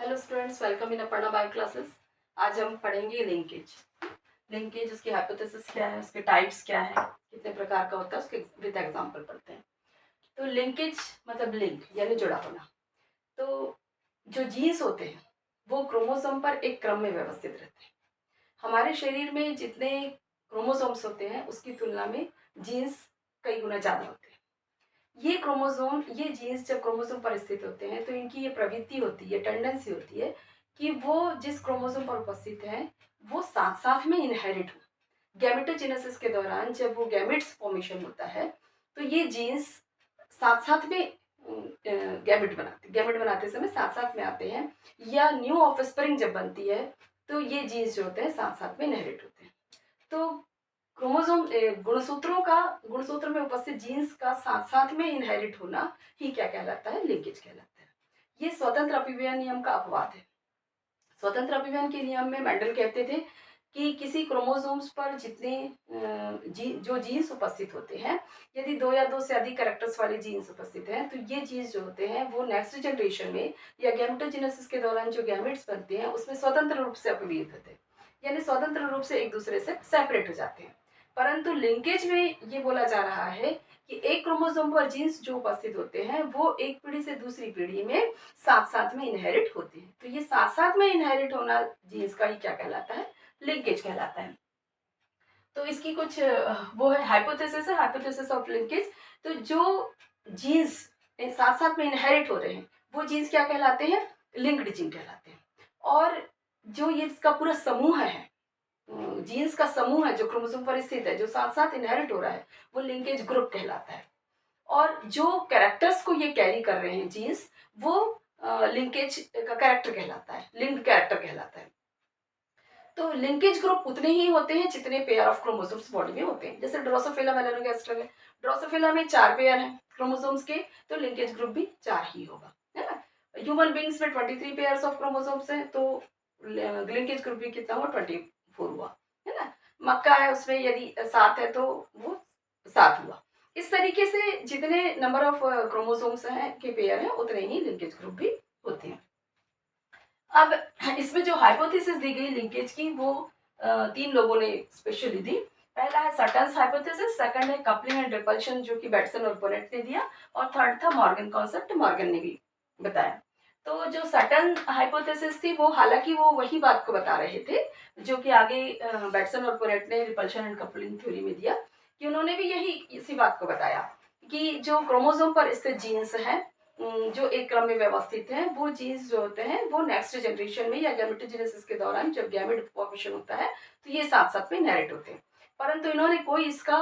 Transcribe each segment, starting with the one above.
Hello students, welcome in Aparna bio classes. आज हम पढ़ेंगे लिंकेज। लिंकेज, उसकी हाइपोथेसिस क्या है, उसके टाइप्स क्या है, कितने प्रकार का होता है, उसके विद एग्जांपल पढ़ते हैं। तो लिंकेज मतलब लिंक यानी जुड़ा होना। तो जो जीन्स होते हैं वो क्रोमोसोम पर एक क्रम में व्यवस्थित रहते हैं। हमारे शरीर में जितने क्रोमोसोम्स होते हैं उसकी तुलना में जीन्स कई गुना ज़्यादा होते हैं। ये जीन्स जब क्रोमोसोम पर स्थित होते हैं तो इनकी ये प्रवृत्ति होती है, टेंडेंसी होती है कि वो जिस क्रोमोसोम पर उपस्थित है वो साथ साथ में इनहेरिट हो। गैमेटोजेनेसिस के दौरान जब वो गैमेट्स फॉर्मेशन होता है तो ये जीन्स साथ साथ में गैमेट बनाते समय साथ साथ में आते हैं, या न्यू ऑफस्प्रिंग जब बनती है तो ये जीन्स जो होते हैं साथ साथ में इनहेरिट होते हैं। तो क्रोमोसोम गुणसूत्र में उपस्थित जीन्स का साथ साथ में इनहेरिट होना ही क्या कहलाता है, लिंकेज कहलाता है। ये स्वतंत्र अपव्यय नियम का अपवाद है। स्वतंत्र अपव्यय के नियम में मेंडल कहते थे कि किसी क्रोमोसोम्स पर जितने जो जीन्स उपस्थित होते हैं, यदि दो या दो से अधिक कैरेक्टर्स वाले जीन्स उपस्थित हैं तो ये जीन्स जो होते हैं वो नेक्स्ट जनरेशन में या गैमेटोजेनेसिस के दौरान जो गैमेट्स बनते हैं उसमें स्वतंत्र रूप से अपव्ययित होते हैं, यानी स्वतंत्र रूप से एक दूसरे से सेपरेट हो जाते हैं। परंतु लिंकेज में ये बोला जा रहा है कि एक क्रोमोसोम पर जीन्स जो उपस्थित होते हैं वो एक पीढ़ी से दूसरी पीढ़ी में साथ साथ में इनहेरिट होते हैं। तो ये साथ साथ में इनहेरिट होना जीन्स का ही क्या कहलाता है, लिंकेज कहलाता है। तो इसकी कुछ वो है हाइपोथेसिस ऑफ लिंकेज। तो जो जीन्स साथ साथ में इनहेरिट हो रहे हैं वो जीन्स क्या कहलाते हैं, लिंक्ड जीन कहलाते हैं। और जो ये इसका पूरा समूह है, जीन्स का समूह है जो क्रोमोसोम पर स्थित है, जो साथ साथ इनहेरिट हो रहा है, वो लिंकेज ग्रुप कहलाता है। और जो कैरेक्टर्स को ये कैरी कर रहे हैं जीन्स, वो लिंकेज का कैरेक्टर कहलाता है, लिंक्ड कैरेक्टर कहलाता है। तो लिंकेज ग्रुप उतने ही होते हैं जितने पेयर ऑफ क्रोमोसोम्स बॉडी में होते हैं। जैसे ड्रोसोफिला मेलानोगास्टर है, ड्रोसोफिला में 4 पेयर हैं क्रोमोसोम्स के, तो लिंकेज ग्रुप भी 4 ही होगा, है ना। ह्यूमन बींग्स में 23 पेयर्स ऑफ क्रोमोसोम्स हैं, तो लिंकेज ग्रुप भी कितना हुआ, 24 हुआ, है ना। मक्का है, उसमें यदि 7 है तो वो 7 हुआ। इस तरीके से जितने नंबर ऑफ क्रोमोसोम्स हैं के पेयर हैं उतने ही लिंकेज ग्रुप भी होते हैं। अब इसमें जो हाइपोथेसिस दी गई लिंकेज की वो 3 लोगों ने स्पेशली दी। पहला है सटन्स हाइपोथेसिस, सेकंड है कपलिंग एंड रिपल्शन जो कि बैटसन और पोनेट ने दिया, और थर्ड था मॉर्गन कॉन्सेप्ट, मॉर्गन ने भी बताया। तो जो सटन हाइपोथेसिस थी वो हालांकि वो वही बात को बता रहे थे जो कि आगे बैटसन और पोनेट ने रिपल्शन एंड कपलिंग थ्योरी में दिया, कि उन्होंने भी यही इसी बात को बताया कि जो क्रोमोसोम पर स्थित जीन्स हैं जो एक क्रम में व्यवस्थित हैं, वो जीन्स जो होते हैं वो नेक्स्ट जनरेशन में या गैमेटोजेनेसिस के दौरान जब गैमेट फॉर्मेशन होता है तो ये साथ साथ में इनहेरिट होते हैं। परंतु इन्होंने कोई इसका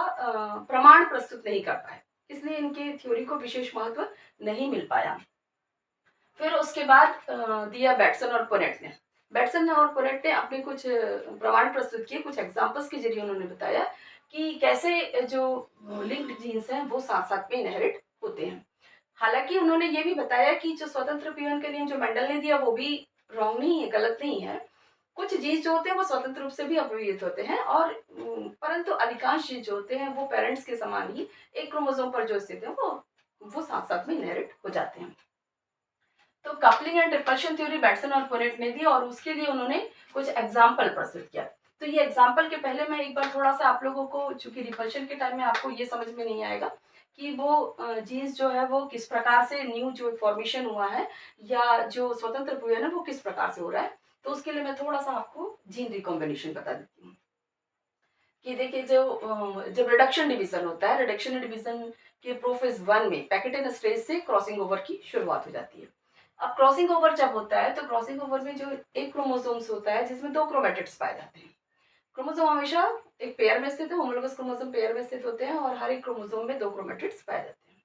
प्रमाण प्रस्तुत नहीं कर पाए, इसलिए इनके थ्योरी को विशेष महत्व नहीं मिल पाया। फिर उसके बाद दिया बैटसन और पोनेट ने। बैटसन और पोनेट ने अपने कुछ प्रमाण प्रस्तुत किए, कुछ एग्जाम्पल्स के जरिए उन्होंने बताया कि कैसे जो लिंक्ड जीन्स हैं वो साथ साथ में इनहेरिट होते हैं। हालांकि उन्होंने ये भी बताया कि जो स्वतंत्र अपव्यय का नियम जो मेंडल ने दिया वो भी रॉन्ग नहीं है, गलत नहीं है। कुछ जीन्स जो होते हैं वो स्वतंत्र रूप से भी अपव्ययित होते हैं, और परंतु अधिकांश जीन्स जो होते हैं वो पेरेंट्स के समान ही एक क्रोमोसोम पर जो स्थित है वो साथ साथ में इनहेरिट हो जाते हैं। तो coupling and repulsion theory Bateson और पोनेट ने दी, और उसके लिए उन्होंने कुछ एग्जाम्पल प्रस्तुत किया। तो ये एग्जाम्पल के पहले मैं एक बार थोड़ा सा आप लोगों को, चूंकि रिपल्शन के टाइम में आपको ये समझ में नहीं आएगा कि वो जीन्स जो है वो किस प्रकार से न्यू जो फॉर्मेशन हुआ है या जो स्वतंत्र अपव्यय है वो किस प्रकार से हो रहा है। तो उसके लिए मैं थोड़ा सा आपको जीन रिकॉम्बिनेशन बता देती हूँ कि देखिए जब रिडक्शन डिवीजन होता है, रिडक्शन डिवीजन के प्रोफेज 1 में पैकेटेन स्टेज से क्रॉसिंग ओवर की शुरुआत हो जाती है। अब क्रॉसिंग ओवर जब होता है तो क्रॉसिंग ओवर में जो एक क्रोमोसोम्स होता है जिसमें 2 क्रोमेटिड्स पाए जाते हैं। क्रोमोसोम हमेशा एक पेयर में स्थित है, होमोलोगस क्रोमोसोम पेयर में स्थित होते हैं, और हर एक क्रोमोसोम में 2 क्रोमेटिड्स पाए जाते हैं।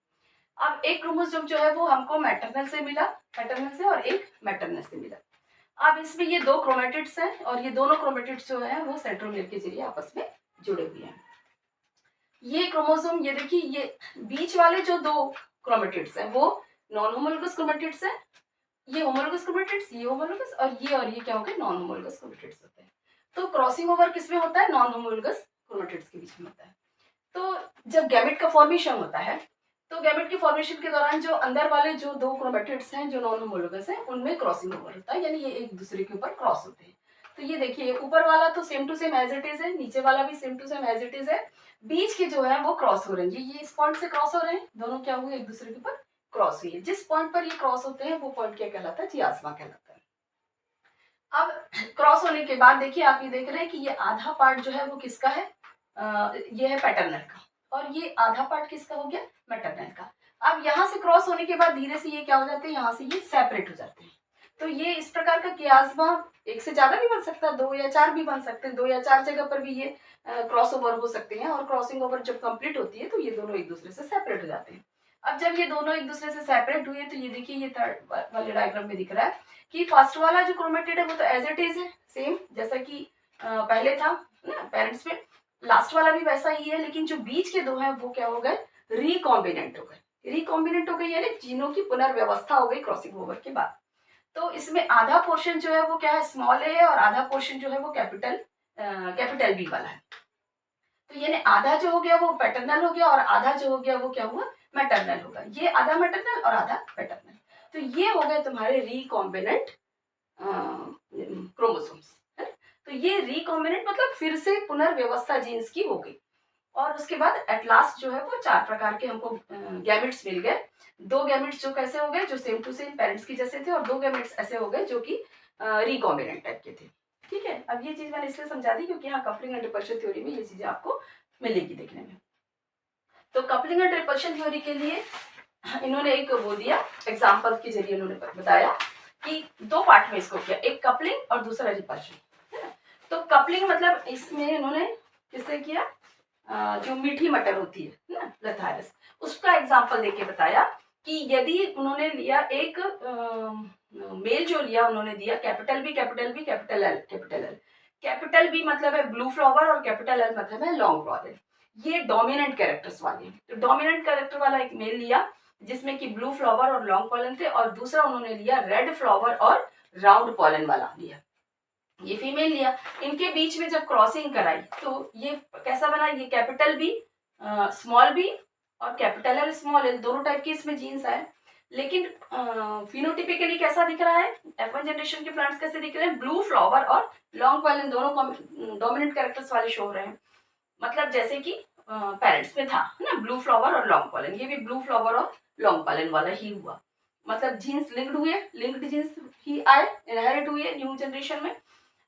अब एक क्रोमोसोम जो है वो हमको मैटरनल से मिला, पैटर्नल से, और एक मैटरनल से मिला। अब इसमें ये 2 क्रोमेटिड्स हैं, और ये दोनों क्रोमेटिड्स जो है वो सेंट्रोमियर के जरिए आपस में जुड़े हुए हैं। ये क्रोमोसोम, ये देखिए, ये बीच वाले जो 2 क्रोमेटिड्स हैं वो नॉन होमोलोगस क्रोमेटिड्स हैं। ये होमोलोगस क्रोमेटिड्स, ये होमोलोगस, और ये क्या हो गए, नॉन होमोलोगस क्रोमेटिड्स होते हैं। तो क्रॉसिंग ओवर किसमें होता है, नॉन होमोलोगस क्रोमेटिड्स के बीच में होता है। तो जब गैमेट का फॉर्मेशन होता है तो गैमेट की फॉर्मेशन के दौरान जो अंदर वाले जो दो क्रोमैटिड्स हैं जो नॉन होमोलोगस हैं उनमें क्रॉसिंग ओवर होता है, यानी ये एक दूसरे के ऊपर क्रॉस होते हैं। तो ये देखिए ऊपर वाला तो same to same as it is है, नीचे वाला भी same to same as it is है, बीच के जो है वो क्रॉस हो रहे हैं, ये इस पॉइंट से क्रॉस हो रहे हैं, दोनों क्या हुए एक दूसरे के ऊपर क्रॉस हुई है। जिस पॉइंट पर ये क्रॉस होते हैं वो पॉइंट क्या कहलाता है, चियास्मा कहलाता है। अब क्रॉस होने के बाद देखिए आप ये देख रहे हैं कि ये आधा पार्ट जो है वो किसका है, ये है पैटर्नल का, और ये आधा पार्ट किसका हो गया, मैटरनल का। अब यहाँ से क्रॉस होने के बाद धीरे से ये क्या हो जाते हैं, यहाँ से ये सेपरेट हो जाते हैं। तो ये इस प्रकार का कियास्मा एक से ज्यादा भी बन सकता है, 2 या 4 भी बन सकते हैं, 2 या 4 जगह पर भी ये क्रॉस ओवर हो सकते हैं, और क्रॉसिंग ओवर जब कंप्लीट होती है तो ये दोनों एक दूसरे से सेपरेट हो जाते हैं। अब जब ये दोनों एक दूसरे से सेपरेट हुए तो ये देखिए ये थर्ड वाले डायग्राम में दिख रहा है कि फर्स्ट वाला जो क्रोमेटिड है वो तो एज इट इज है, सेम जैसा कि पहले था ना पेरेंट्स में, लास्ट वाला भी वैसा ही है, लेकिन जो बीच के दो हैं वो क्या हो गए, रिकॉम्बिनेंट हो गए। रिकॉम्बिनेंट हो गए यानी जीनों की पुनर्व्यवस्था हो गई क्रॉसिंग ओवर के बाद। तो इसमें आधा पोर्शन जो है वो क्या है, स्मॉल ए है, और आधा पोर्शन जो है वो कैपिटल बी वाला है। तो यानी आधा जो हो गया वो पैटर्नल हो गया, और आधा जो हो गया वो क्या हुआ, मैटरनल होगा। ये आधा मैटरनल और आधा पैटर्नल, तो ये हो गए तुम्हारे रिकॉम्बिनेंट क्रोमोसोम्स। तो ये रिकॉम्बिनेंट मतलब फिर से पुनर्व्यवस्था जीन्स की हो गई। और उसके बाद एट लास्ट जो है वो 4 प्रकार के हमको गैमेट्स मिल गए। 2 गैमेट्स जो कैसे हो गए, जो सेम टू सेम पेरेंट्स की जैसे थे, और 2 गैमेट्स ऐसे हो गए जो कि रिकॉम्बिनेंट टाइप के थे। ठीक है, अब ये चीज मैंने इसलिए समझा दी क्योंकि यहाँ कपलिंग एंड रिपल्शन थ्योरी में ये चीजें आपको मिलेगी देखने में। तो कपलिंग एंड रिपल्शन थ्योरी के लिए इन्होंने एक वो दिया, एग्जाम्पल के जरिए इन्होंने बताया कि 2 पार्ट में इसको किया, एक कपलिंग और दूसरा रिपल्शन, है ना। तो कपलिंग मतलब इसमें इन्होंने किससे किया, जो मीठी मटर होती है ना, लथारस, उसका एग्जाम्पल देके बताया कि यदि उन्होंने लिया एक मेल जो लिया उन्होंने दिया capital B capital B capital L capital L. Capital B मतलब है ब्लू फ्लावर और कैपिटल एल मतलब है लॉन्ग फ्लावर, ये डोमिनेंट कैरेक्टर्स वाले। तो डोमिनेंट कैरेक्टर वाला एक मेल लिया जिसमें कि ब्लू फ्लावर और लॉन्ग पॉलन थे, और दूसरा उन्होंने लिया रेड फ्लावर और राउंड पॉलन वाला लिया, ये फीमेल लिया। इनके बीच में जब क्रॉसिंग कराई तो ये कैसा बना, ये कैपिटल बी स्मॉल बी और कैपिटल एल स्मॉल एल, दोनों टाइप के इसमें जीन्स आए। लेकिन फिनोटिपिकली कैसा दिख रहा है, F1 जनरेशन के प्लांट्स कैसे दिख रहे हैं, ब्लू फ्लावर और लॉन्ग पॉलन दोनों डोमिनेंट कैरेक्टर्स वाले शो हो रहे हैं। मतलब जैसे कि पेरेंट्स में था ना ब्लू फ्लावर और लॉन्ग पॉलन, ये भी ब्लू फ्लावर और लॉन्ग पॉलन वाला ही हुआ। मतलब जीन्स लिंक्ड हुए, लिंक्ड जीन्स ही आए, इनहेरिट हुए न्यू जनरेशन में।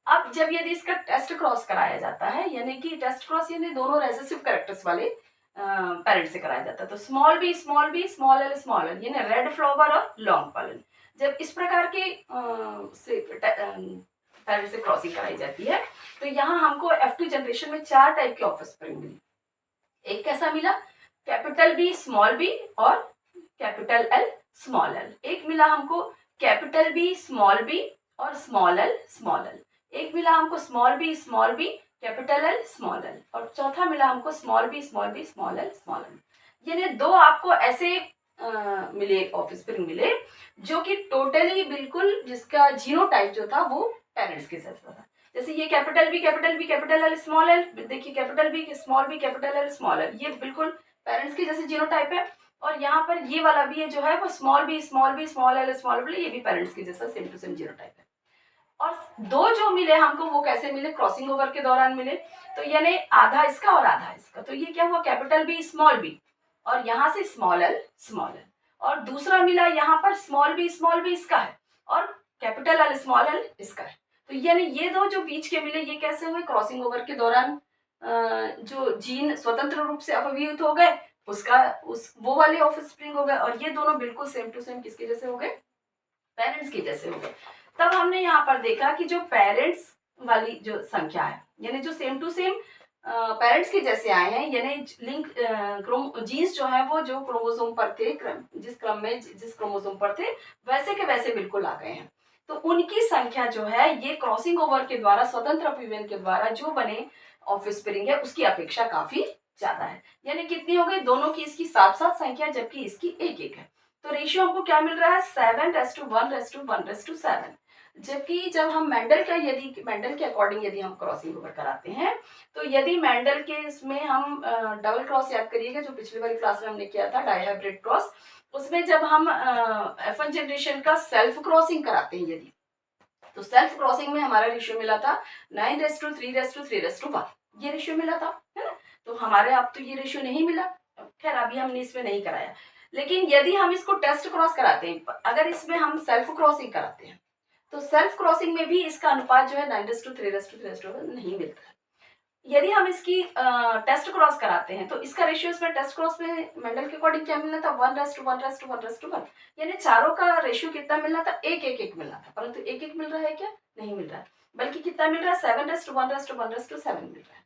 अब जब यदि इसका टेस्ट क्रॉस कराया जाता है, यानी कि टेस्ट क्रॉस यानी दोनों रेसेसिव कैरेक्टर्स वाले पेरेंट से कराया जाता है, तो स्मॉल बी स्मॉल एल यानी रेड फ्लावर और लॉन्ग पॉलन, जब इस प्रकार के पेरेंट से क्रॉसिंग कराई जाती है तो यहाँ हमको F2 जनरेशन में 4 टाइप के ऑफस्प्रिंग मिली। एक कैसा मिला, कैपिटल बी स्मॉल बी और कैपिटल एल स्मॉल एल। एक मिला हमको कैपिटल बी और स्मॉल एल। एक मिला हमको small B capital L small L, और चौथा मिला हमको स्मॉल बी स्मॉल एल। यानी 2 आपको ऐसे मिले ऑफस्प्रिंग मिले जो कि टोटली बिल्कुल जिसका जीनोटाइप जो था वो पेरेंट्स के जैसा था। जैसे ये capital B capital L small L, देखिए capital B capital L small L, ये बिल्कुल पेरेंट्स के जैसे जीनोटाइप है। और यहाँ पर ये वाला भी है जो है वो स्मॉल बी स्मॉल एल, ये भी पेरेंट्स के जैसा सेम टू सेम जीनोटाइप है। और 2 जो मिले हमको वो कैसे मिले, क्रॉसिंग ओवर के दौरान मिले। तो यानी आधा इसका और आधा इसका, तो ये क्या हुआ कैपिटल बी और यहाँ से स्मॉल एल, और दूसरा मिला यहाँ पर स्मॉल बी इसका है और कैपिटल एल स्मॉल एल इसका है। तो यानी ये 2 जो बीच के मिले ये कैसे हुए, क्रॉसिंग ओवर के दौरान जो जीन स्वतंत्र रूप से अपव्यूहित हो गए वो वाले ऑफस्प्रिंग हो गए, और ये दोनों बिल्कुल सेम टू सेम किसके जैसे हो गए, पेरेंट्स के जैसे हो गए। तब हमने यहाँ पर देखा कि जो पेरेंट्स वाली जो संख्या है यानी जो सेम टू सेम पेरेंट्स के जैसे आए हैं, यानी लिंक जीन्स जो है वो जो क्रोमोसोम पर थे, जिस क्रम में जिस क्रोमोसोम पर थे वैसे के वैसे बिल्कुल आ गए हैं। तो उनकी संख्या जो है ये क्रॉसिंग ओवर के द्वारा स्वतंत्र अपव्ययन के द्वारा जो बने ऑफस्प्रिंग है उसकी अपेक्षा काफी ज्यादा है। यानी कितनी हो गई, दोनों की इसकी 7 संख्या जबकि इसकी 1 है। तो रेशियो हमको क्या मिल रहा है, 7:1:1:7। जबकि जब हम मेंडल के अकॉर्डिंग यदि हम क्रॉसिंग ओवर कराते हैं, तो यदि मेंडल के इसमें हम डबल क्रॉस याद करिएगा जो पिछली वाली क्लास में हमने किया था डाइहाइब्रिड क्रॉस, उसमें जब हम F1 जनरेशन का सेल्फ क्रॉसिंग कराते हैं यदि, तो सेल्फ क्रॉसिंग में हमारा रेशियो मिला था 9:3:3:1, ये रेशियो मिला था, है ना। तो हमारे अब तो ये रेशियो नहीं मिला, खैर अभी हमने इसमें नहीं कराया। लेकिन यदि हम इसको टेस्ट क्रॉस कराते हैं, अगर इसमें हम सेल्फ क्रॉसिंग कराते हैं, तो सेल्फ क्रॉसिंग में भी इसका अनुपात जो है 9:3:3:1 नहीं मिलता है। यदि हम इसकी टेस्ट क्रॉस कराते हैं, तो इसका रेशियो इसमें टेस्ट क्रॉस में मेंडल के अकॉर्डिंग क्या मिलना था 1:1:1:1, यानी चारों का रेशियो कितना मिलना था 1:1:1 मिलना था, परंतु 1:1 मिल रहा है क्या, नहीं मिल रहा है, बल्कि कितना मिल रहा है 7:1:1:7 मिल रहा है।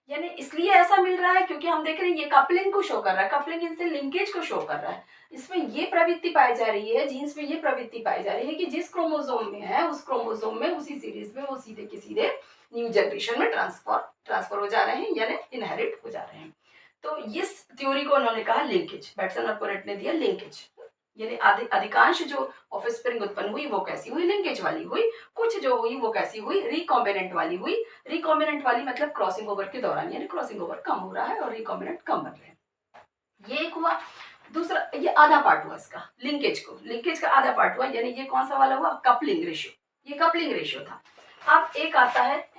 यानी इसलिए ऐसा मिल रहा है क्योंकि हम देख रहे हैं ये कपलिंग को शो कर रहा है, कपलिंग इनसे लिंकेज को शो कर रहा है। इसमें ये प्रवृत्ति पाई जा रही है, जीन्स में ये प्रवृत्ति पाई जा रही है कि जिस क्रोमोसोम में है उस क्रोमोसोम में उसी सीरीज में वो सीधे के सीधे न्यू जनरेशन में ट्रांसफर हो जा रहे हैं, यानी इनहेरिट हो जा रहे हैं। तो इस थ्योरी को उन्होंने कहा लिंकेज, बैटसन और पोरेट ने दिया लिंकेज, यानी अधिकांश जो ऑफस्प्रिंग उत्पन्न हुई वो कैसी हुई, लिंकेज वाली हुई, कुछ जो हुई वो कैसी हुई, रिकॉम्बिनेंट वाली हुई। रिकॉम्बिनेंट वाली मतलब क्रॉसिंग ओवर के दौरान, यानी क्रॉसिंग ओवर कम हो रहा है और रिकॉम्बिनेंट कम बन रहे हैं, ये एक हुआ। दूसरा, ये आधा पार्ट हुआ इसका, लिंकेज का आधा पार्ट हुआ, यानी ये कौन सा वाला हुआ, कपलिंग रेशियो, ये कपलिंग रेशियो था। अब एक आता है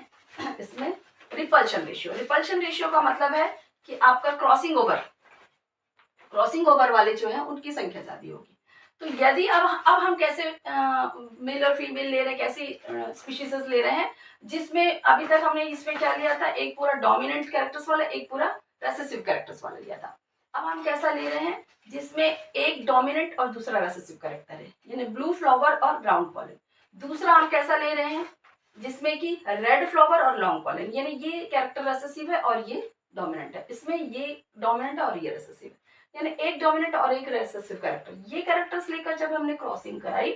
इसमें रिपल्शन रेशियो। रिपल्शन रेशियो का मतलब है कि आपका क्रॉसिंग ओवर वाले जो है उनकी संख्या ज्यादा होगी। तो यदि अब हम कैसे मेल और फीमेल ले रहे हैं, कैसी स्पीशीज ले रहे हैं, जिसमें अभी तक हमने इसमें क्या लिया था, एक पूरा डोमिनेंट कैरेक्टर्स वाला, एक पूरा रेसेसिव कैरेक्टर्स वाला लिया था। अब हम कैसा ले रहे हैं जिसमें एक डोमिनेंट और दूसरा रेसेसिव कैरेक्टर है, यानी ब्लू फ्लावर और ब्राउन पॉलन। दूसरा हम कैसा ले रहे हैं जिसमें कि रेड फ्लावर और लॉन्ग पॉलन, यानी ये कैरेक्टर रेसेसिव है और ये डोमिनेंट है, इसमें ये डोमिनेंट है और ये रेसेसिव है, यानी एक डोमिनेंट और एक रेसेसिव कैरेक्टर। ये कैरेक्टर्स लेकर जब हमने क्रॉसिंग कराई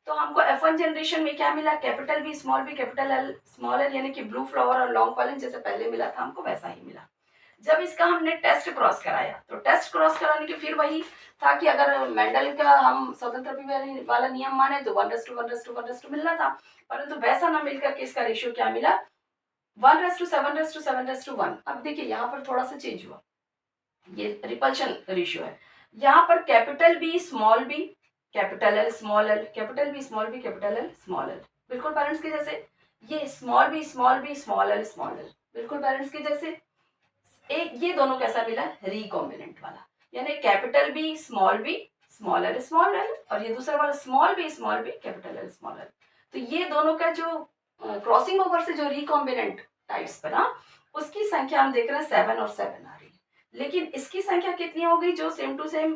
तो हमको F1 जनरेशन में क्या मिला, capital B capital L small L, यानी कि ब्लू फ्लावर और लॉन्ग पॉलन जैसे पहले मिला था हमको वैसा ही मिला। जब इसका हमने टेस्ट क्रॉस कराया, तो टेस्ट क्रॉस कराने के फिर वही था कि अगर मेंडल का हम स्वतंत्र अभिव्यक्ति वाला नियम माने तो 1:1:1:1 मिलना था, परंतु वैसा ना मिलकर के इसका रेशियो क्या मिला 1:7:7:1। अब देखिए यहाँ पर थोड़ा सा चेंज हुआ, ये रिपल्शन रेशियो है, यहाँ पर capital B capital L small L, capital B capital L small L, बिल्कुल पेरेंट्स के जैसे। ये स्मॉल बी स्मॉल एल बिल्कुल पेरेंट्स के जैसे। एक ये दोनों कैसा मिला, रिकॉम्बिनेंट वाला, यानी कैपिटल बी स्मॉल एल और ये दूसरा वाला small B capital L small L. तो ये दोनों का जो क्रॉसिंग ओवर से जो रिकॉम्बिनेंट टाइप्स बना उसकी संख्या हम देख रहे हैं 7 और 7 आ रही है, लेकिन इसकी संख्या कितनी हो गई जो सेम टू सेम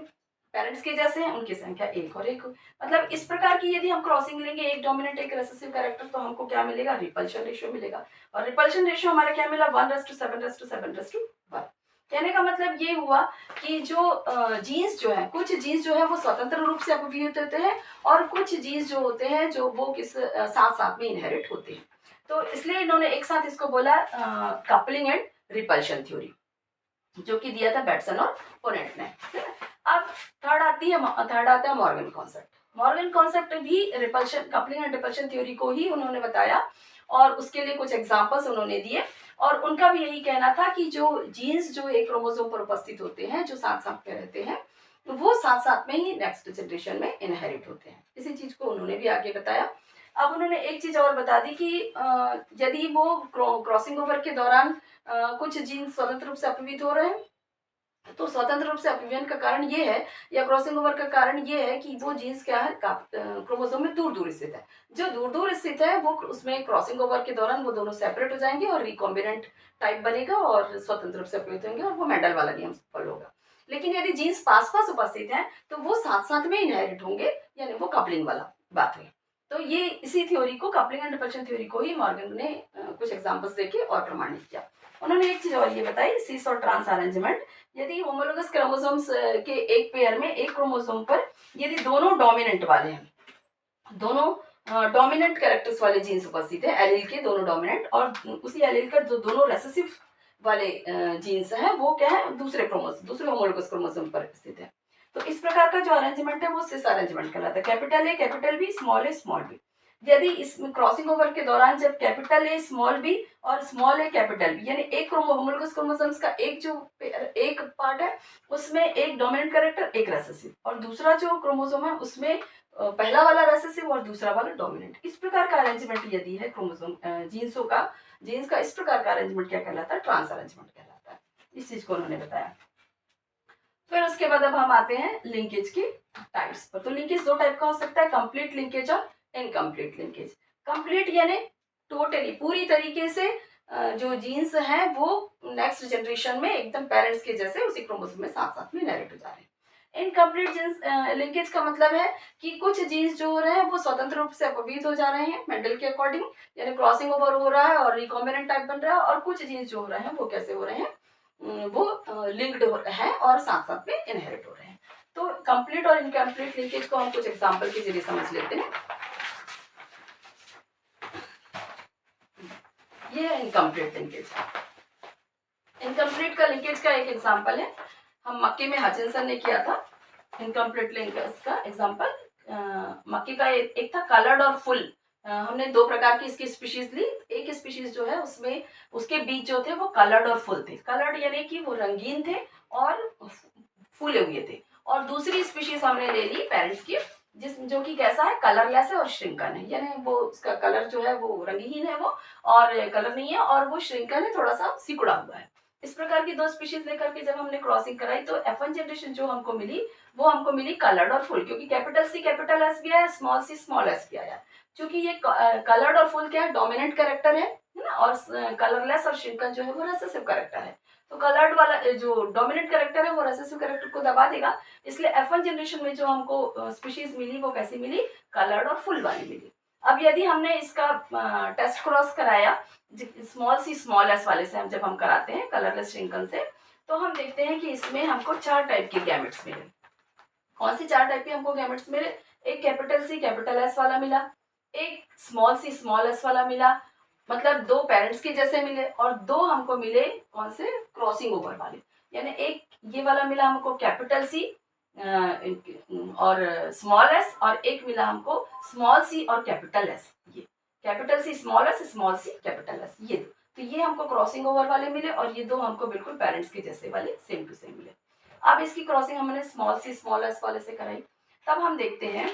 पेरेंट्स के जैसे हैं उनकी संख्या 1 और 1। मतलब इस प्रकार की यदि हम क्रॉसिंग लेंगे, एक डोमिनेंट एक रेसेसिव कैरेक्टर, तो हमको क्या मिलेगा, रिपल्शन रेशियो मिलेगा, और रिपल्शन रेशियो हमारा क्या मिला 1:7:7:1। कहने का मतलब ये हुआ कि जो जीन्स जो है, कुछ जीन्स जो है वो स्वतंत्र रूप से अपव्यूहित होते हैं और कुछ जीन्स जो होते हैं जो वो किस साथ साथ में इनहेरिट होते हैं। तो इसलिए इन्होंने एक साथ इसको बोला कपलिंग एंड रिपल्शन थ्योरी, जो कि दिया था बैटसन और पोनेट ने। अब थर्ड आता है मॉर्गन कॉन्सेप्ट। मॉर्गन कॉन्सेप्ट भी repulsion, coupling and repulsion theory को ही उन्होंने बताया और उसके लिए कुछ एग्जांपल्स उन्होंने दिए, और उनका भी यही कहना था कि जो जीन्स जो एक क्रोमोसोम पर उपस्थित होते हैं, जो साथ साथ में रहते हैं, वो साथ साथ में ही नेक्स्ट जनरेशन में इनहेरिट होते हैं। इसी चीज को उन्होंने भी आगे बताया। अब उन्होंने एक चीज और बता दी कि यदि वो क्रॉसिंग ओवर के दौरान कुछ जीन्स स्वतंत्र रूप से अपव्यूहित हो रहे हैं, तो स्वतंत्र रूप से अपव्ययन का कारण ये है या क्रॉसिंग ओवर का कारण ये है कि वो जीन्स क्या है क्रोमोसोम में दूर दूर स्थित है। जो दूर दूर स्थित है वो उसमें क्रॉसिंग ओवर के दौरान वो दोनों सेपरेट हो जाएंगे और रिकॉम्बिनेंट टाइप बनेगा और स्वतंत्र रूप से अपव्ययित होंगे और वो मेंडल वाला नियम फॉलो होगा। लेकिन यदि जीन्स पास पास उपस्थित है तो वो साथ साथ में इनहेरिट होंगे, यानी वो कपलिंग वाला बात हुई। तो ये इसी थ्योरी को, कपलिंग एंड रिपल्शन थ्योरी को ही मॉर्गन ने कुछ एग्जांपल्स देके और प्रमाणित किया। उन्होंने एक चीज और ये बताई, सिस और ट्रांस अरेंजमेंट। यदि होमोलोगस क्रोमोसोम्स के एक पेयर में एक क्रोमोसोम पर यदि दोनों डोमिनेंट वाले हैं, दोनों डोमिनेंट कैरेक्टर्स वाले जीन्स उपस्थित है, एलील के दोनों डोमिनेंट, और उसी एलील का जो दोनों रेसेसिव वाले जीन्स हैं वो क्या है दूसरे होमोलोगस क्रोमोसोम पर स्थित है। तो इस प्रकार का जो अरेंजमेंट है वो सिस अरेंजमेंट कहलाता है। Capital A capital B small A small B. यदि इसमें क्रॉसिंग ओवर के दौरान जब कैपिटल ए स्मॉल बी और स्मॉल ए कैपिटल बी, यानी एक होमोलोगस क्रोमोसोम्स का एक पार्ट है उसमें एक डोमिनेंट कैरेक्टर एक रेसेसिव, और दूसरा जो क्रोमोसोम है उसमें पहला वाला रेसेसिव और दूसरा वाला डोमिनेंट। इस प्रकार का अरेंजमेंट यदि है क्रोमोसोम जीन्स का इस प्रकार का अरेंजमेंट क्या कहलाता है? ट्रांस अरेंजमेंट कहलाता है। इस चीज को उन्होंने बताया। फिर उसके बाद अब हम आते हैं लिंकेज की टाइप्स पर। तो लिंकेज दो टाइप का हो सकता है, कंप्लीट लिंकेज और इनकम्प्लीट लिंकेज। कंप्लीट यानी टोटली पूरी तरीके से जो जीन्स हैं वो नेक्स्ट जनरेशन में एकदम पेरेंट्स के जैसे उसी क्रोमोसोम में साथ साथ में इनहेरिट हो जा रहे हैं। इनकम्प्लीट जीन्स लिंकेज का मतलब है कि कुछ जीन्स जो हो रहे हैं वो स्वतंत्र रूप से अपवित हो जा रहे हैं मेंडल के अकॉर्डिंग, यानी क्रॉसिंग ओवर हो रहा है और रिकॉम्बिनेंट टाइप बन रहा है, और कुछ जीन्स जो हो रहे हैं वो कैसे हो रहे हैं? वो लिंक्ड है और साथ साथ में इनहेरिट हो रहे हैं। तो कंप्लीट और इनकम्प्लीट लिंकेज को हम कुछ एग्जांपल के जरिए समझ लेते हैं। ये है इनकम्प्लीट लिंकेज। इनकम्प्लीट का लिंकेज का एक एग्जांपल है, हम मक्के में हचिंसन ने किया था इनकम्प्लीट लिंकेज का एग्जांपल। मक्के का एक था कलर्ड और फुल। हमने दो प्रकार की इसकी स्पीशीज ली। एक स्पीशीज जो है उसमें उसके बीज जो थे वो कलर्ड और फुल थे। कलर्ड यानी कि वो रंगीन थे और फूले हुए थे, और दूसरी स्पीशीज हमने ले ली पेरेंट्स की जो कि कैसा है? कलरलेस है और श्रिंकन है, यानी वो उसका कलर जो है वो रंगहीन है वो, और कलर नहीं है, और वो श्रिंकन है, थोड़ा सा सिकुड़ा हुआ है। इस प्रकार की दो स्पीशीज लेकर के जब हमने क्रॉसिंग कराई तो F1 जनरेशन जो हमको मिली वो हमको मिली कलर्ड और फुल, क्योंकि कैपिटल C कैपिटल S भी आया, स्मॉल c स्मॉल s भी आया। क्योंकि ये कलर्ड और फुल क्या है? डोमिनेंट कैरेक्टर है ना, और कलरलेस और श्रिंकन जो है वो रेसेसिव कैरेक्टर है। तो कलर्ड वाला जो डोमिनेंट कैरेक्टर है वो रेसेसिव कैरेक्टर को दबा देगा, इसलिए F1 जनरेशन में जो हमको स्पीशीज मिली वो कैसी मिली? कलर्ड और फुल वाली मिली। अब यदि हमने इसका टेस्ट क्रॉस कराया स्मॉल c स्मॉल s वाले से, हम जब हम कराते हैं कलरलेस श्रिंकन से, तो हम देखते हैं कि इसमें हमको 4 टाइप के गैमेट्स मिले। कौन सी 4 टाइप के हमको गैमेट्स मिले? एक कैपिटल C कैपिटल S वाला मिला, एक स्मॉल c स्मॉल s वाला मिला, मतलब दो पेरेंट्स के जैसे मिले, और दो हमको मिले कौन से? क्रॉसिंग ओवर वाले। यानी एक ये वाला मिला हमको कैपिटल C और स्मॉल s, और एक मिला हमको स्मॉल c और कैपिटल S। ये capital C small s small c capital S, ये तो ये हमको क्रॉसिंग ओवर वाले मिले, और ये दो हमको बिल्कुल पेरेंट्स के जैसे वाले सेम टू सेम मिले। अब इसकी क्रॉसिंग हमने स्मॉल c स्मॉल s वाले से कराई, तब हम देखते हैं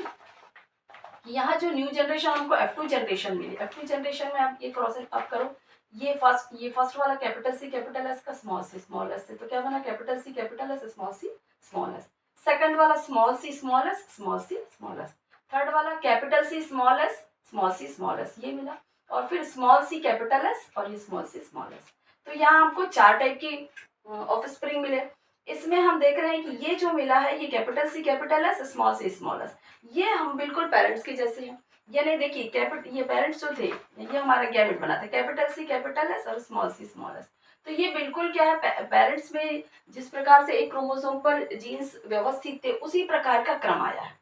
कि यहाँ जो न्यू जनरेशन हमको F2 जनरेशन मिली। F2 जनरेशन में आप ये क्रॉसिंग आप करो, ये फर्स्ट वाला कैपिटल C कैपिटल S का स्मॉल c स्मॉल s से, तो क्या बना? Capital C capital S small c small s। Second वाला small c small s small c small s। Third वाला capital C small s small c small s, ये मिला, और फिर स्मॉल c कैपिटल S और ये स्मॉल c स्मॉल s। तो यहाँ हमको 4 टाइप की ऑफस्प्रिंग मिले। इसमें हम देख रहे हैं कि ये जो मिला है ये capital C capital S small c small s, ये हम बिल्कुल पेरेंट्स के जैसे हैं। यानी देखिए ये पेरेंट्स जो थे, ये हमारा गैमेट बना था कैपिटल C कैपिटल S और स्मॉल c स्मॉल s। तो ये बिल्कुल क्या है? पेरेंट्स में जिस प्रकार से एक क्रोमोसोम पर जीन्स व्यवस्थित थे उसी प्रकार का क्रम आया है।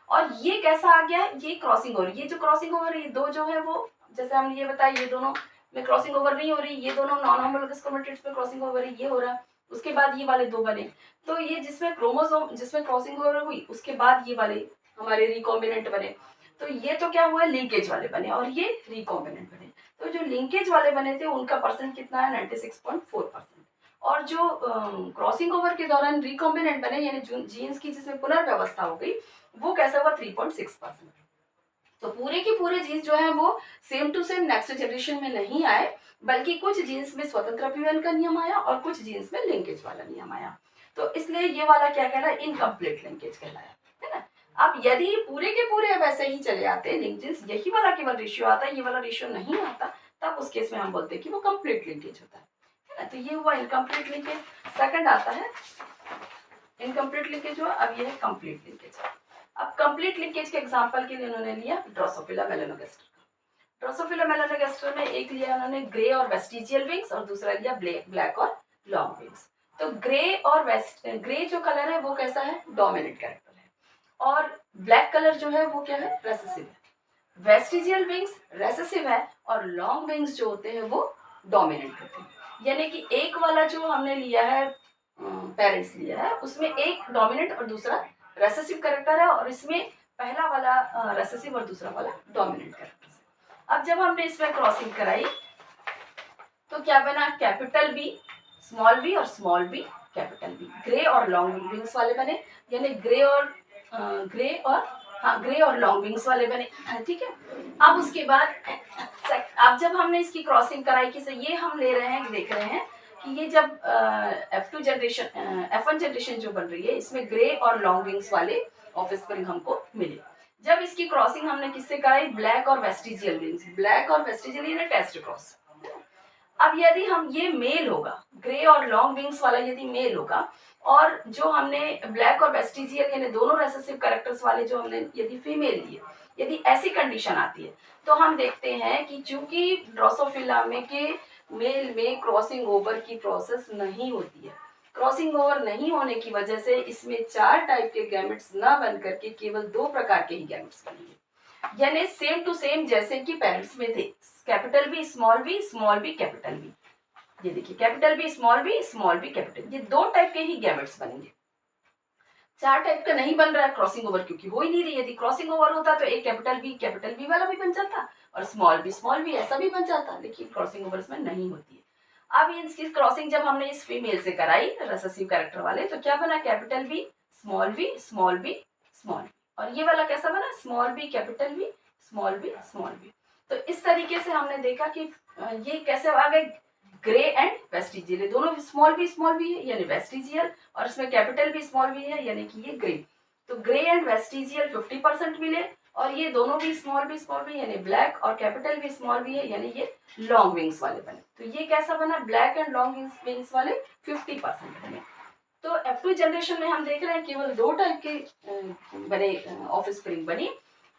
और ये कैसा आ गया है? ये क्रॉसिंग ओवर, ये जो क्रॉसिंग ओवर ये दो जो है वो, जैसे हमने ये बताया, ये दोनों में क्रॉसिंग ओवर नहीं हो रही, ये दोनों नॉन होमोलोगस क्रोमैटिड्स में क्रॉसिंग ओवर है, ये हो रहा है। उसके बाद ये वाले दो बने, तो ये जिसमें क्रॉसिंग ओवर हुई उसके बाद ये वाले हमारे रिकॉम्बिनेंट बने। तो ये तो क्या हुआ? लिंकेज वाले बने, और ये रिकॉम्बिनेंट बने। तो जो लिंकेज वाले बने थे उनका परसेंट कितना है? 96.4%। और जो क्रॉसिंग ओवर के दौरान रिकॉम्बिनेंट बने, यानी जीन्स की जिसमें पुनर्व्यवस्था हो गई, वो कैसा हुआ? 3.6%। तो पूरे के पूरे जीन्स जो है वो same to same next generation में नहीं आए, बल्कि कुछ जीन्स में स्वतंत्र अभिव्यन का नियम आया और कुछ जीन्स में लिंकेज वाला नियम आया। तो इसलिए ये वाला क्या कहलाया? इनकम्प्लीट लिंकेज कहलाया, है ना। अब यदि पूरे के पूरे वैसे ही चले आते लिंकेज, यही वाला केवल रेशियो आता, ये वाला रेशियो नहीं आता, तब उस केस में हम बोलते हैं कि वो कंप्लीट लिंकेज होता है ना। तो ये हुआ इनकम्प्लीट लिंकेज। सेकंड आता है इनकम्प्लीट लिंकेज हुआ, अब ये है कंप्लीट लिंकेज। अब कंप्लीट लिंकेज के एग्जांपल के लिए उन्होंने लिया ड्रोसोफिला मेलानोगास्टर। ड्रोसोफिला मेलानोगास्टर में एक लिया उन्होंने ग्रे और वेस्टिजियल विंग्स, और दूसरा लिया ब्लैक और लॉन्ग विंग्स। तो ग्रे जो कलर है वो कैसा है? डोमिनेंट कैरेक्टर है, और ब्लैक कलर जो है वो क्या है? रेसेसिव है। वेस्टिजियल विंग्स रेसेसिव है, और लॉन्ग विंग्स जो होते हैं वो डोमिनेंट होते हैं। यानी कि एक वाला जो हमने लिया है पेरेंट्स लिया है उसमें एक डोमिनेंट और दूसरा रेसेसिव कैरेक्टर है, और इसमें पहला वाला रेसेसिव और दूसरा वाला डोमिनेंट कैरेक्टर्स है। अब जब हमने इसमें क्रॉसिंग कराई तो क्या बना, कैपिटल बी स्मॉल बी और small B capital B, grey और लॉन्ग विंग्स वाले बने, यानी ग्रे और लॉन्ग विंग्स वाले बने, ठीक है। अब उसके बाद अब जब हमने इसकी क्रॉसिंग कराई कि ये हम ले रहे हैं, देख रहे हैं कि ये जब F1 जनरेशन जो बन रही है इसमें ग्रे और लॉन्ग विंग्स वाले ऑफस्प्रिंग हमको मिले। जब इसकी क्रॉसिंग हमने किससे कराई, ब्लैक और वेस्टिजियल विंग्स, ब्लैक और वेस्टिजियल यानी टेस्ट क्रॉस। अब यदि हम ये मेल होगा, ग्रे और लॉन्ग विंग्स वाला यदि मेल होगा, और जो हमने ब्लैक और वेस्टिजियल यानी दोनों रेसेसिव कैरेक्टर्स वाले जो हमने यदि फीमेल लिए, यदि ऐसी कंडीशन आती है तो हम देखते हैं कि चूंकि ड्रोसोफिला में के मेल में क्रॉसिंग ओवर की प्रोसेस नहीं होती है, क्रॉसिंग ओवर नहीं होने की वजह से इसमें 4 टाइप के गैमेट्स ना बन करके केवल 2 प्रकार के ही गैमेट्स बनेंगे, यानी सेम टू सेम जैसे कि पेरेंट्स में थे, capital B small B capital B. ये देखिए capital B small B capital, ये 2 टाइप के ही गैमेट्स बनेंगे, 4 टाइप का नहीं बन रहा है क्रॉसिंग ओवर, क्योंकि हो ही नहीं रही। यदि क्रॉसिंग ओवर होता तो एक कैपिटल बी वाला भी बन जाता और स्मॉल बी ऐसा भी बन जाता, लेकिन क्रॉसिंग ओवर इसमें नहीं होती है। अब इसकी क्रॉसिंग जब हमने इस फीमेल से कराई रेसेसिव कैरेक्टर वाले, तो क्या बना, कैपिटल बी स्मॉल बी, और ये वाला कैसा बना, स्मॉल बी स्मॉल बी। तो इस तरीके से हमने देखा कि ये कैसे आ गए, ग्रे एंड वेस्टिजियल, ये दोनों स्मॉल बी है यानी वेस्टिजियल, और इसमें कैपिटल बी स्मॉल बी है यानी कि ये ग्रे। तो ग्रे एंड वेस्टिजियल 50% मिले, और ये दोनों भी स्मॉल बी यानी ब्लैक, और कैपिटल भी स्मॉल बी है यानी ये लॉन्ग विंग्स वाले बने। तो ये कैसा बना, ब्लैक एंड लॉन्ग विंग्स वाले 50% बने। तो F2 जनरेशन में हम देख रहे हैं केवल 2 टाइप के बने ऑफस्प्रिंग बनी।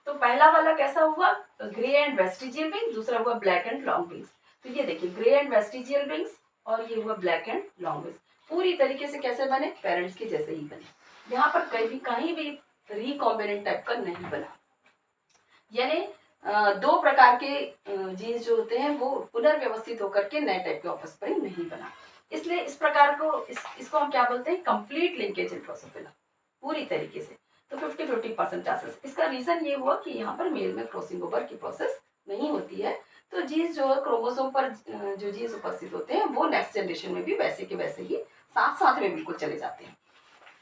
तो पहला वाला कैसा हुआ, ग्रे एंड वेस्टिजियल विंग्स, दूसरा हुआ ब्लैक एंड लॉन्ग विंग्स। तो ये देखिए ग्रे एंड वेस्टिजियल विंग्स और ये हुआ ब्लैक एंड लॉन्ग विंग्स, पूरी तरीके से कैसे बने, पेरेंट्स के जैसे ही बने। यहाँ पर कहीं भी रिकॉम्बिनेंट टाइप का नहीं बना, यानी 2 प्रकार के जीन्स जो होते हैं वो पुनर्व्यवस्थित होकर के नए टाइप के ऑफस्प्रिंग नहीं बना। इसलिए इस प्रकार को इसको हम क्या बोलते हैं, कंप्लीट लिंकेज इन ड्रोसोफिला, पूरी तरीके से। तो 50-50% चांसेस। इसका रीजन ये हुआ कि यहाँ पर मेल में क्रॉसिंग ओवर की प्रोसेस नहीं होती है, तो जीन्स जो है क्रोमोसोम पर जो जीन्स उपस्थित होते हैं वो नेक्स्ट जनरेशन में भी वैसे के वैसे ही साथ साथ में बिल्कुल चले जाते हैं।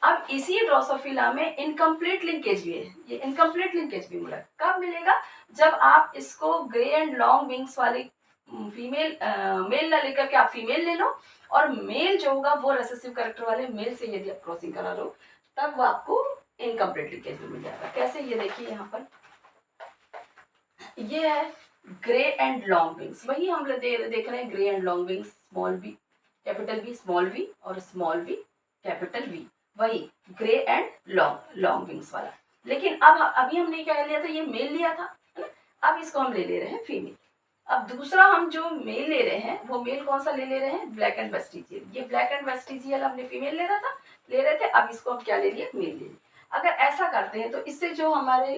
अब इसी ड्रोसोफिला में इनकम्प्लीट लिंकेज भी है, ये इनकम्प्लीट लिंकेज भी मिला, कब मिलेगा, जब आप इसको ग्रे एंड लॉन्ग विंग्स वाली मेल ना लेकर के आप फीमेल ले लो, और मेल जो होगा वो रेसेसिव कैरेक्टर वाले मेल से यदि आप क्रॉसिंग करा लो, तब वो आपको इनकम्प्लीट लिंकेज भी मिल जाएगा। कैसे, ये देखिए यहाँ पर ये है ग्रे एंड लॉन्ग विंग्स, वही हम लोग देख रहे हैं, grey and long wings, small B capital B small B और स्मॉल बी कैपिटल बी, वही ग्रे एंड लॉन्ग विंग्स वाला। लेकिन अब अभी हमने क्या लिया था, ये मेल लिया था, है ना, अब इसको हम ले रहे हैं फीमेल। अब दूसरा हम जो मेल ले रहे हैं वो मेल कौन सा ले रहे हैं, ब्लैक एंड वेस्टिजियल। ये ब्लैक एंड वेस्टिजियल हमने फीमेल ले रहे थे, अब इसको हम क्या ले लिया, मेल ले लिया। अगर ऐसा करते हैं तो इससे जो हमारे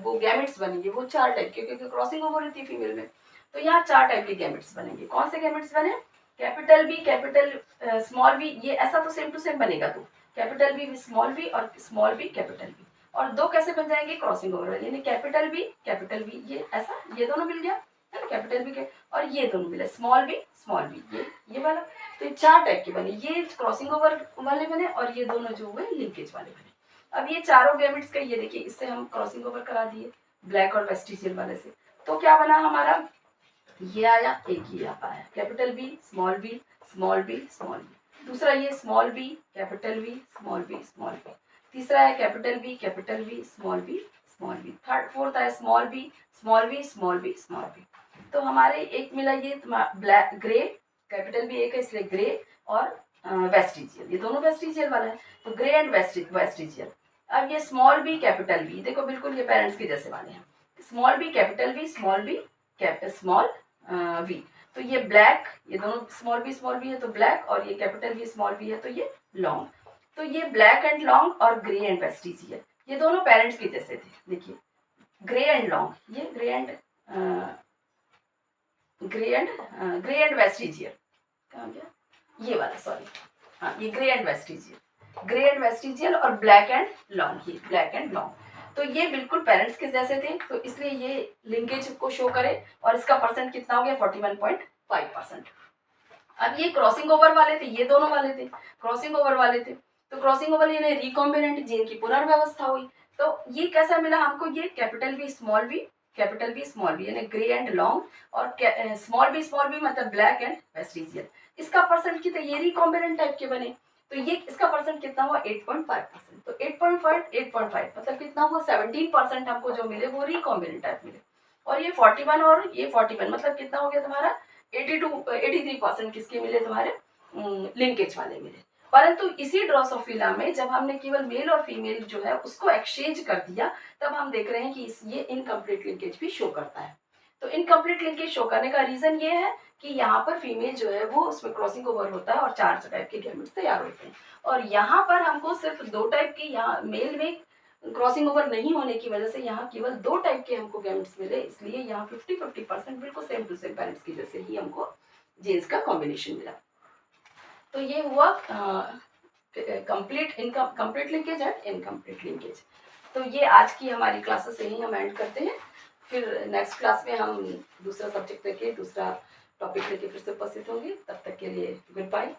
वो गैमेट्स बनेंगे वो 4 टाइप के, क्योंकि क्रॉसिंग ओवर होती है फीमेल में, तो यहाँ 4 टाइप के गैमेट्स बनेंगे। कौन से गैमेट्स बने, कैपिटल बी स्मॉल बी, ये ऐसा तो सेम टू सेम बनेगा, तो कैपिटल बी स्मॉल बी और स्मॉल बी कैपिटल बी, और 2 कैसे बन जाएंगे, क्रॉसिंग ओवर, यानी कैपिटल बी ये ऐसा, ये दोनों मिल गया है ना, कैपिटल बी के, और ये दोनों मिले स्मॉल बी ये वाला। तो ये 4 टाइप के बने, ये क्रॉसिंग ओवर वाले बने और ये दोनों जो हुए लिंकेज वाले बने। अब ये चारों गैमेट्स का ये देखिए, इससे हम क्रॉसिंग ओवर करा दिए ब्लैक और वेस्टिजियल वाले से, तो क्या बना हमारा, ये आया, एक ही यहाँ आया, capital B small B small B small B, दूसरा ये small B capital B small B small B, तीसरा है capital B small B, fourth है small B small B small B small B. तो हमारे एक मिला ये ब्लैक ग्रे, कैपिटल बी एक है इसलिए ग्रे, और वेस्टिजियल, ये दोनों वेस्टिजियल वाला है, तो ग्रे एंड वेस्टिजियल। अब ये स्मॉल बी कैपिटल बी, देखो बिल्कुल ये पेरेंट्स के जैसे वाले हैं, small B capital B small V, तो ये ब्लैक, ये दोनों स्मॉल बी है तो ब्लैक, और ये कैपिटल बी स्मॉल बी है तो ये लॉन्ग। तो ये ब्लैक एंड लॉन्ग और ग्रे एंड वेस्टिजियल, ये दोनों पेरेंट्स के जैसे थे। देखिए ग्रे एंड लॉन्ग, ये ग्रे एंड वेस्टिजियल, कहाँ गया ये वाला, सॉरी, हाँ ये ग्रे एंड वेस्टिजियल और ब्लैक एंड लॉन्ग, ये ब्लैक एंड लॉन्ग। तो ये बिल्कुल पेरेंट्स के जैसे थे, तो इसलिए ये लिंकेज को शो करे और इसका परसेंट कितना हो गया 41.5%। अब ये क्रॉसिंग ओवर वाले थे, ये दोनों वाले थे क्रॉसिंग ओवर वाले थे, तो क्रॉसिंग ओवर यानी रिकॉम्बिनेंट जीन की पुनर्व्यवस्था हुई। तो ये कैसा मिला हमको, ये कैपिटल बी स्मॉल बी यानी ग्रे एंड लॉन्ग, और स्मॉल बी मतलब ब्लैक एंड वेस्टिजियल। इसका परसेंट कितना, ये रिकॉम्बिनेंट टाइप के बने, तो ये इसका परसेंट कितना हुआ 8.5%। तो 8.5 मतलब कितना हुआ 17% हमको जो मिले वो रिकॉम्बिनेंट टाइप मिले। और ये 41 और ये 41 मतलब कितना हो गया तुम्हारा 83% किसके मिले तुम्हारे लिंकेज वाले मिले। परंतु इसी ड्रोसोफिला में जब हमने केवल मेल और फीमेल जो है उसको एक्सचेंज कर दिया, तब हम देख रहे हैं कि ये इनकम्प्लीट लिंकेज भी शो करता है। तो इनकम्प्लीट लिंकेज शो करने का रीजन ये है कि यहाँ पर फीमेल जो है वो उसमें क्रॉसिंग ओवर होता है और 4 टाइप के गैमेट्स तैयार होते हैं, और यहाँ पर हमको सिर्फ 2 टाइप की, यहाँ मेल में क्रॉसिंग ओवर नहीं होने की वजह से यहाँ केवल 2 टाइप के हमको गैमेट्स मिले, इसलिए यहाँ 50-50% बिल्कुल सेम टू सेम पेरेंट्स की जैसे ही हमको जीन्स का कॉम्बिनेशन मिला। तो ये हुआ complete linkage and incomplete linkage. तो ये आज की हमारी क्लासेस यही हम एंड करते हैं, फिर नेक्स्ट क्लास में हम दूसरा सब्जेक्ट लेके दूसरा टॉपिक लेके फिर से उपस्थित होंगे। तब तक के लिए गुड बाय।